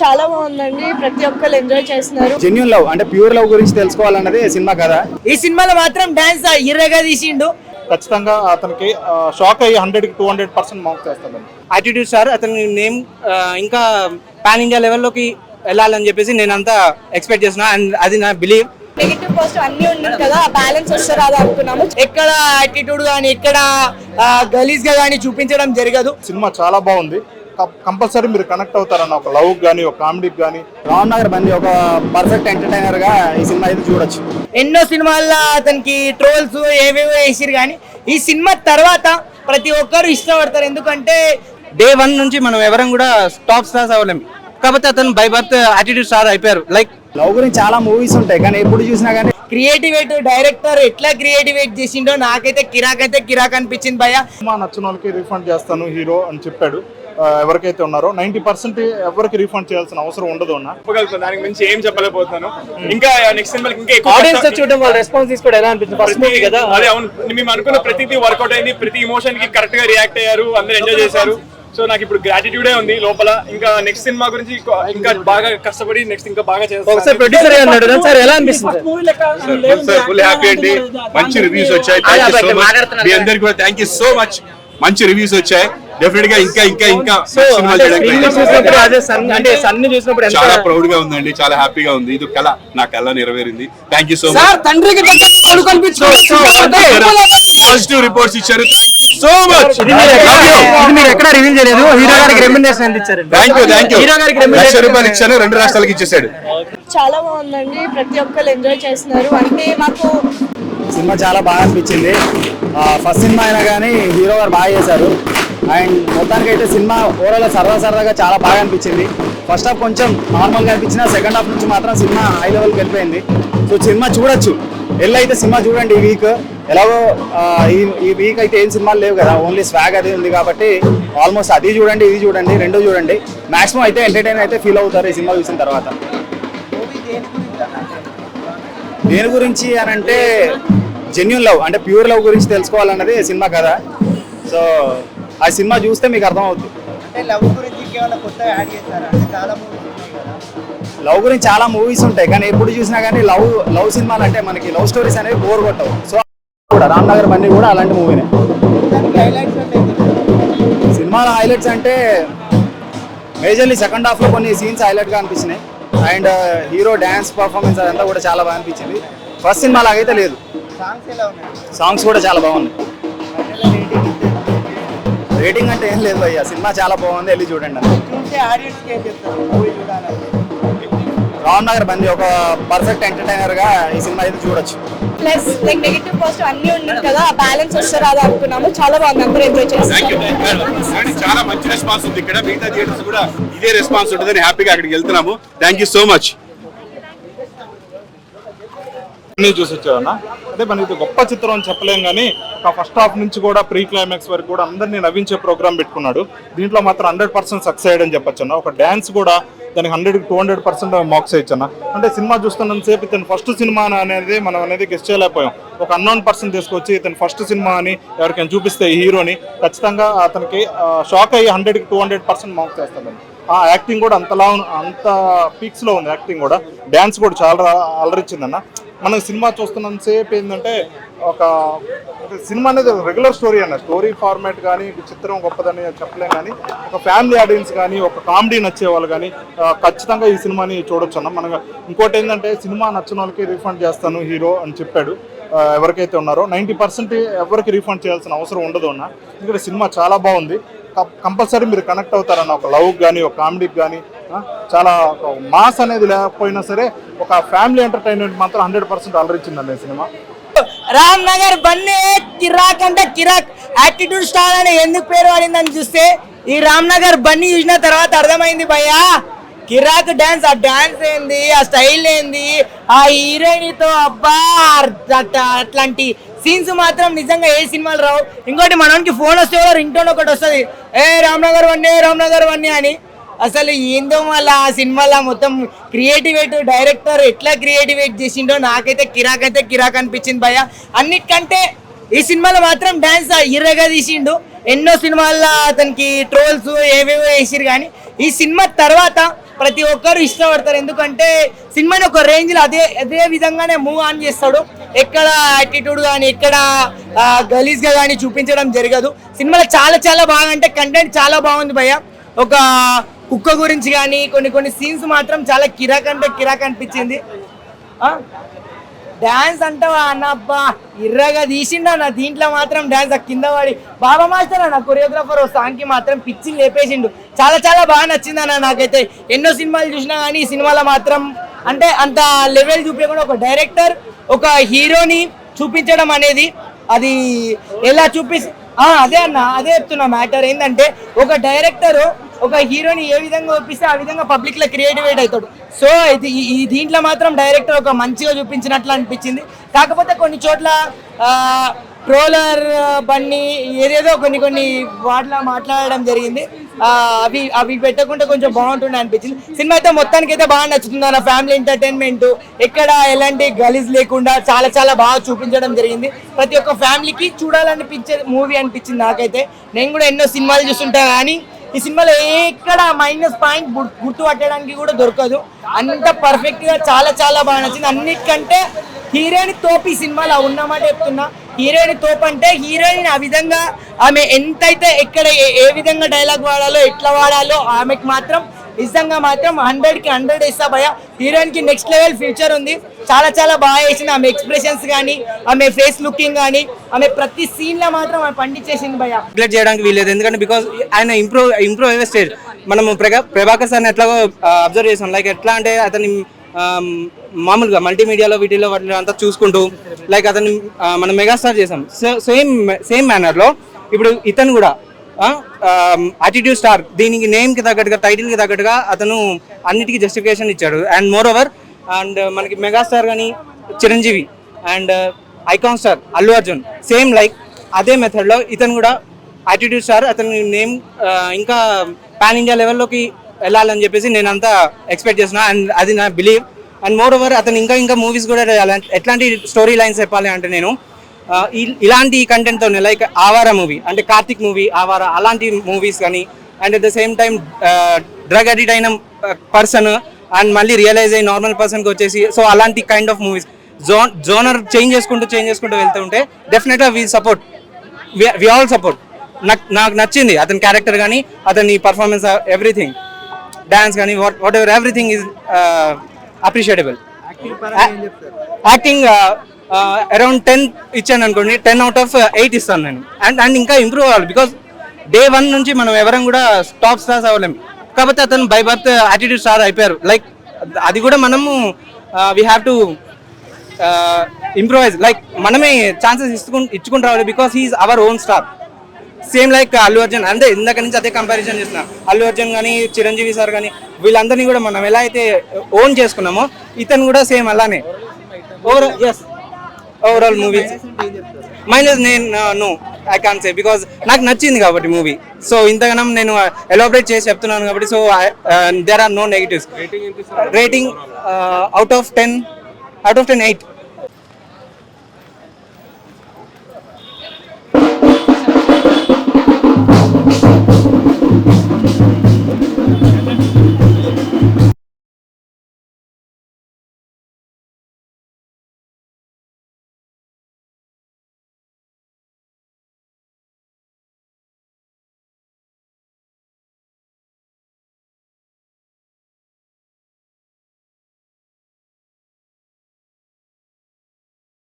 చాలా బాగుందండి. ప్రతి ఒక్కరు ఎంజాయ్ చేస్తున్నారు. జెన్యూన్ లవ్ అంటే ప్యూర్ లవ్ గురించి తెలుసుకోవాలన్నది సినిమా కదా. ఈ సినిమాలో మాత్రం డాన్స్ ఇర్రగా తీసిండు. ఖచ్చితంగా అతనికి షాక్ అయ్యి 100% మార్క్స్ చేస్తాను. యాటిట్యూడ్ సార్ అతని నేమ్ ఇంకా పాన్ ఇండియా లెవెల్లోకి వెళ్ళాలని చెప్పేసి నేను అంతా ఎక్స్పెక్ట్ చేస్తున్నా. అండ్ అది నా బిలీవ్. నెగిటివ్ పాజిటివ్ అన్ని ఉన్నాయి కదా, బ్యాలెన్స్ వస్తారా అది అనుకున్నాము. ఎక్కడ యాటిట్యూడ్ గానీ ఎక్కడ గలీజ్ గా గానీ చూపించడం జరగదు. సినిమా చాలా బాగుంది. కంపల్సరీ మీరు కనెక్ట్ అవుతారన్న ఒక లవ్ గానీ ఒక కామెడీకి గానీ. రామ్ నగర్ బండి ఒక పర్ఫెక్ట్ ఎంటర్టైనర్ గా ఈ సినిమా అయితే చూడొచ్చు. ఎన్నో సినిమాల్లో అతనికి ట్రోల్స్ ఏవేవో వేసిరు కానీ ఈ సినిమా తర్వాత ప్రతి ఒక్కరు ఇష్టపడతారు. ఎందుకంటే డే 1 నుంచి మనం ఎవరం కూడా టాప్ స్టార్స్ అవ్వలేము, కాకపోతే అతను బై బర్త్ యాటిట్యూడ్ స్టార్ అయిపోయారు. లైక్ లవ్ గురించి చాలా మూవీస్ ఉంటాయి కానీ ఎప్పుడు చూసినా కానీ క్రియేటివేట్ డైరెక్టర్ ఎట్లా క్రియేటివేట్ చేసిండో నాకైతే కిరాక్ అనిపించింది భయ్య. సినిమా నచ్చిన వాళ్ళకి రీఫండ్ చేస్తాను హీరో అని చెప్పాడు. ఎవరికైతే ఉన్నారో 90% ఎవరికి రీఫండ్ చేయాల్సిన అవసరం ఉండదు అన్న. దానికి మించి ఏం చెప్పలేకపోతున్నాను. ఇంకా నెక్స్ట్ సినిమాకి ఇంకా ఎక్కువ ఆడియన్స్ చూడడం వాళ్ళ రెస్పాన్స్ తీసుకోవడం ఎలా అనిపించింది? ఫస్ట్ మూవీ కదా. అదే అవును, మేము అనుకున్న ప్రతిదీ వర్కౌట్ అయింది. ప్రతి ఇమోషన్ కి కరెక్ట్ గా రియాక్ట్ అయ్యారు, అందరూ ఎంజాయ్ చేశారు. సో నాకు ఇప్పుడు గ్రాటిట్యూడే ఉంది లోపల. ఇంకా నెక్స్ట్ సినిమా గురించి ఇంకా బాగా కష్టపడి నెక్స్ట్ ఇంకా బాగా చేస్తాను. ప్రొడ్యూసర్ అన్నాడు సార్, ఎలా అనిపిస్తుంది? ఫుల్ హ్యాపీ అండి. మంచి రివ్యూస్ వచ్చాయి. Thank you so much. మీ అందరికీ కూడా థాంక్యూ సో మచ్. మంచి రివ్యూస్ వచ్చాయి. డెఫినెట్ గా ఇంకా సినిమాలు చాలా ప్రౌడ్ గా ఉందండి. చాలా హ్యాపీగా ఉంది. ఇది కళ, నా కళ నెరవేరింది. Thank you so much. Positive reports ఇచ్చారు. So much. మీరు ఎక్కడ రివీల్ చేయలేదు. హీరో గారికి రెమ్యునరేషన్ ఎంత ఇచ్చారు? థాంక్యూ హీరో గారికి ₹1,00,000 ఇచ్చాను. 2 రాష్ట్రాలకు ఇచ్చేసాడు. చాలా బాగుందండి. ప్రతి ఒక్కరు ఎంజాయ్ చేస్తున్నారు. అంటే మాకు సినిమా చాలా బాగా అనిపించింది. ఫస్ట్ సినిమా అయినా కానీ హీరో గారు బాగా చేశారు. అండ్ మొత్తానికి అయితే సినిమా ఓవరాల్ సరదాగా చాలా బాగా అనిపించింది. ఫస్ట్ హాఫ్ కొంచెం నార్మల్గా అనిపించిన, సెకండ్ హాఫ్ నుంచి మాత్రం సినిమా హై లెవెల్కి వెళ్ళిపోయింది. సో సినిమా చూడొచ్చు. అయితే సినిమా చూడండి. ఈ వీక్ ఎలాగో ఈ వీక్ అయితే ఏం సినిమాలు లేవు కదా, ఓన్లీ స్వాగ్ అది ఉంది కాబట్టి ఆల్మోస్ట్ అది చూడండి, ఇది చూడండి, రెండు చూడండి. మాక్సిమం అయితే ఎంటర్టైన్ అయితే ఫీల్ అవుతారు ఈ సినిమా చూసిన తర్వాత. దేని గురించి అని అంటే జెన్యూన్ లవ్ అంటే ప్యూర్ లవ్ గురించి తెలుసుకోవాలన్నది సినిమా కదా. సో ఆ సినిమా చూస్తే మీకు అర్థం అవుతుంది. లవ్ గురించి చాలా మూవీస్ ఉంటాయి కానీ ఎప్పుడు చూసినా కానీ లవ్ సినిమాలు అంటే మనకి లవ్ స్టోరీస్ అనేవి బోర్ కొట్టవు. సో కూడా రామ్ నగర్ బండి కూడా అలాంటి మూవీనే. సినిమాలో హైలైట్స్ అంటే మేజర్లీ సెకండ్ హాఫ్లో కొన్ని సీన్స్ హైలైట్గా అనిపించినాయి. అండ్ హీరో డ్యాన్స్ పర్ఫార్మెన్స్ అదంతా కూడా చాలా బాగా అనిపించింది. ఫస్ట్ సినిమా లాగైతే లేదు. సాంగ్స్ కూడా చాలా బాగున్నాయి. రేటింగ్ అంటే ఏం లేదు అయ్యా, సినిమా చాలా బాగుంది, వెళ్ళి చూడండి. రామ్ నగర్ బండి ఒక పర్ఫెక్ట్ ఎంటర్టైనర్ గా ఈ సినిమా అయితే చూడొచ్చు. ప్లస్ లైక్ నెగిటివ్ పాజిటివ్ అన్ని ఉన్నాయి కదా, బ్యాలెన్స్ వస్తారా అది అనుకున్నాము. చాలా బాగుంది, అందరూ ఎంజాయ్ చేస్తారు. చాలా మంచి రెస్పాన్స్ ఉంది ఇక్కడ. మిగతా థియేటర్స్ కూడా ఇదే రెస్పాన్స్ ఉంటుందని హ్యాపీగా అక్కడికి వెళ్తున్నాము. Thank you so much. చూసి వచ్చావన్నా. అదే మన ఇది గొప్ప చిత్రం అని చెప్పలేం కానీ ఫస్ట్ హాఫ్ నుంచి కూడా ప్రీ క్లైమాక్స్ వరకు కూడా అందరినీ నవ్వించే ప్రోగ్రామ్ పెట్టుకున్నాడు. దీంట్లో మాత్రం 100% సక్సెస్ అయ్యాడని చెప్పొచ్చు అన్న. ఒక డ్యాన్స్ కూడా దానికి 100-200% మార్క్స్ ఇచ్చన్న. అంటే సినిమా చూస్తున్నంతసేపు ఇతను ఫస్ట్ సినిమా అనేది మనం అనేది గెస్ట్ చేయలేకపోయాం. ఒక అన్నోన్ పర్సన్ తీసుకొచ్చి ఇతను ఫస్ట్ సినిమా అని ఎవరికైనా చూపిస్తే ఈ హీరోని ఖచ్చితంగా అతనికి షాక్ అయ్యి 100-200% మార్క్స్ చేస్తాడండి. ఆ యాక్టింగ్ కూడా అంత పీక్స్లో ఉంది. యాక్టింగ్ కూడా, డ్యాన్స్ కూడా చాలా అలరించిందన్న. మనం సినిమా చూస్తున్నంతసేపు ఏంటంటే ఒక సినిమా అనేది రెగ్యులర్ స్టోరీ అన్న. స్టోరీ ఫార్మాట్ కానీ చిత్రం గొప్పదని చెప్పలేం కానీ ఒక ఫ్యామిలీ ఆడియన్స్ కానీ ఒక కామెడీ నచ్చే వాళ్ళు కానీ ఖచ్చితంగా ఈ సినిమాని చూడొచ్చు అన్న. మనకు ఇంకోటి ఏంటంటే సినిమా నచ్చిన వాళ్ళకి రీఫండ్ చేస్తాను హీరో అని చెప్పాడు. ఎవరికైతే ఉన్నారో 90% ఎవరికి రీఫండ్ చేయాల్సిన అవసరం ఉండదు అన్న. ఎందుకంటే సినిమా చాలా బాగుంది. కంపల్సరీ మీరు కనెక్ట్ అవుతారన్న ఒక లవ్ కానీ ఒక కామెడీకి కానీ. చాలా మాస్ అనేది లేకపోయినా సరే ఒక ఫ్యామిలీ ఎంటర్టైన్మెంట్ మాత్రం 100% అలరించిందండి సినిమా. రామ్ నగర్ బన్నీ కిరాక్ అంటే కిరాక్ యాటిట్యూడ్ స్టార్ అని ఎందుకు పేరు పడిందని చూస్తే ఈ రామ్ నగర్ బన్నీ చూసిన తర్వాత అర్థమైంది భయ్యా. కిరాక్ డాన్స్, ఆ డాన్స్ ఏంది, ఆ స్టైల్ ఏంది, ఆ హీరోయిన్తో అబ్బా అట్లాంటి సీన్స్ మాత్రం నిజంగా ఏ సినిమాలు రావు. ఇంకోటి మనకి ఫోన్ వస్తే కూడా రింగ్ టోన్ ఒకటి వస్తుంది, రామ్ నగర్ వన్నీ అని. అసలు ఏందో మళ్ళీ ఆ సినిమాలో మొత్తం క్రియేటివేట్ డైరెక్టర్ ఎట్లా క్రియేటివేట్ చేసిండో నాకైతే కిరాక్ అనిపించింది భయ్య. అన్నిటికంటే ఈ సినిమాలో మాత్రం డాన్స్ ఇర్రగా తీసిండు. ఎన్నో సినిమాల్లో అతనికి ట్రోల్స్ ఏవేవో వేసిరు కానీ ఈ సినిమా తర్వాత ప్రతి ఒక్కరు ఇష్టపడతారు. ఎందుకంటే సినిమాని ఒక రేంజ్లో అదే విధంగానే మూవ్ ఆన్ చేస్తాడు. ఎక్కడ యాటిట్యూడ్ కానీ ఎక్కడ గలీజ్గా కానీ చూపించడం జరగదు. సినిమాలో చాలా చాలా బాగా, అంటే కంటెంట్ చాలా బాగుంది భయ్య. ఒక కుక్క గురించి కానీ కొన్ని సీన్స్ మాత్రం చాలా కిరాక్ అంటే కిరాక్ అనిపించింది. డాన్స్ అంటావా అన్న, అబ్బా ఇర్రగా తీసిండా నా దీంట్లో మాత్రం డాన్స్ కింద పడి బాబా మాస్టర్ అన్న కొరియోగ్రాఫర్ సాంగ్కి మాత్రం పిచ్చి లేపేసిండు. చాలా చాలా బాగా నచ్చింది అన్న. నాకైతే ఎన్నో సినిమాలు చూసినా కానీ ఈ సినిమాలో మాత్రం అంటే అంత లెవెల్ చూపించకుండా ఒక డైరెక్టర్ ఒక హీరోని చూపించడం అనేది అది ఎలా అదే అన్న, అదే చెప్తున్నా. మ్యాటర్ ఏంటంటే ఒక డైరెక్టర్ ఒక హీరోని ఏ విధంగా ఒప్పిస్తే ఆ విధంగా పబ్లిక్ లో క్రియేటివేట్ అవుతాడు. సో ఈ దీంట్లో మాత్రం డైరెక్టర్ ఒక మంచిగా చూపించినట్లు అనిపించింది. కాకపోతే కొన్ని చోట్ల ట్రోలర్ బన్నీ ఏదేదో కొన్ని వాటిలా మాట్లాడడం జరిగింది. అవి పెట్టకుండా కొంచెం బాగుంటుండే అనిపించింది. సినిమా అయితే మొత్తానికి అయితే బాగా నచ్చుతుంది అన్న. ఫ్యామిలీ ఎంటర్టైన్మెంట్, ఎక్కడ ఎలాంటి గలీజ్ లేకుండా చాలా చాలా బాగా చూపించడం జరిగింది. ప్రతి ఒక్క ఫ్యామిలీకి చూడాలనిపించే మూవీ అనిపించింది నాకైతే. నేను కూడా ఎన్నో సినిమాలు చూస్తుంటా కానీ ఈ సినిమాలో ఎక్కడ మైనస్ పాయింట్ గుర్తు పట్టడానికి కూడా దొరకదు. అంత పర్ఫెక్ట్ గా చాలా చాలా బాగా నచ్చింది. అన్నిటికంటే హీరోయిన్ తోపు ఈ సినిమాలో ఉన్నమాట చెప్తున్నా. హీరోయిన్ తోపు అంటే హీరోయిన్ ఆ విధంగా ఆమె ఎంతైతే ఎక్కడ ఏ విధంగా డైలాగ్ వాడాలో ఎట్లా వాడాలో ఆమెకు మాత్రం నిజంగా మాత్రం 100కి 100 ఇస్తా భయ. హీరోయిన్ కి నెక్స్ట్ లెవెల్ ఫ్యూచర్ ఉంది. చాలా చాలా బాగా చేసింది. ఆమె ఎక్స్ప్రెషన్స్ కానీ ఆమె ఫేస్ లుకింగ్ కానీ ఆమె ప్రతి సీన్ లో మాత్రం ఆమె పండించేసింది భయ. నెగ్లెక్ట్ చేయడానికి వీలేదు, ఎందుకంటే బికాస్ ఆయన ఇంప్రూవ్ అయ్యే స్టేజ్. మనము ప్రభాకర్ సార్ని ఎట్లాగో అబ్జర్వ్ చేసాం. లైక్ ఎట్లా అంటే అతని మామూలుగా మల్టీమీడియాలో వీటిలో వాటిలో అంతా చూసుకుంటూ లైక్ అతన్ని మనం మెగాస్టార్ చేసాం. సేమ్ మేనర్లో ఇప్పుడు ఇతను కూడా యాటిట్యూడ్ స్టార్, దీనికి నేమ్కి తగ్గట్టుగా టైటిల్కి తగ్గట్టుగా అతను అన్నిటికీ జస్టిఫికేషన్ ఇచ్చాడు. అండ్ మోర్ ఓవర్ అండ్ మనకి మెగాస్టార్ కానీ Chiranjeevi and icon star Allu Arjun same like అదే మెథడ్లో ఇతను కూడా యాటిట్యూడ్ స్టార్. అతని నేమ్ ఇంకా పాన్ ఇండియా లెవెల్లోకి వెళ్ళాలని చెప్పేసి నేను అంతా ఎక్స్పెక్ట్ చేస్తున్నా. అండ్ అది నా బిలీవ్. అండ్ మోర్ ఓవర్ అతను ఇంకా మూవీస్ కూడా ఎట్లాంటి స్టోరీ లైన్స్ చెప్పాలి అంటే నేను ఇలాంటి కంటెంట్తోనే లైక్ ఆవారా మూవీ అంటే కార్తిక్ మూవీ ఆవారా అలాంటి మూవీస్ కానీ and at the same time drug addict అయిన పర్సన్ అండ్ మళ్ళీ రియలైజ్ అయ్యి నార్మల్ పర్సన్కి వచ్చేసి సో అలాంటి kind of movies genre change చేసుకుంటూ వెళ్తుంటే డెఫినెట్గా వి ఆల్ సపోర్ట్. నాకు నచ్చింది అతని క్యారెక్టర్ కానీ అతని పర్ఫార్మెన్స్ ఎవ్రీథింగ్ డాన్స్ కానీ what ever everything is appreciable. Acting around 10 ఇచ్చాను అనుకోండి, 10 out of 8 ఇస్తాను నేను. అండ్ ఇంకా ఇంప్రూవ్ అవ్వాలి. బికాస్ డే 1 నుంచి మనం ఎవరం కూడా టాప్ స్టార్స్ అవ్వలేము. కాకపోతే అతను బై బర్త్ యాటిట్యూడ్ స్టార్ అయిపోయారు. లైక్ అది కూడా మనము we have to improvise. Like మనమే ఛాన్సెస్ ఇచ్చుకుంటూ రావాలి. Because he's our own star. Same like Allu Arjun. అంటే ఇందాక నుంచి అదే కంపారిజన్ చేస్తున్నా. అల్లు అర్జున్ కానీ చిరంజీవి సార్ కానీ వీళ్ళందరినీ కూడా మనం ఎలా అయితే ఓన్ చేసుకున్నామో ఇతను కూడా సేమ్ అలానే. ఓవరాల్ మూవీ మైనస్ నేను no I can't say because నాకు నచ్చింది కాబట్టి మూవీ. సో ఇంతగానం నేను ఎలాబరేట్ చేసి చెప్తున్నాను కాబట్టి so there are no negatives. Rating out of 10 8.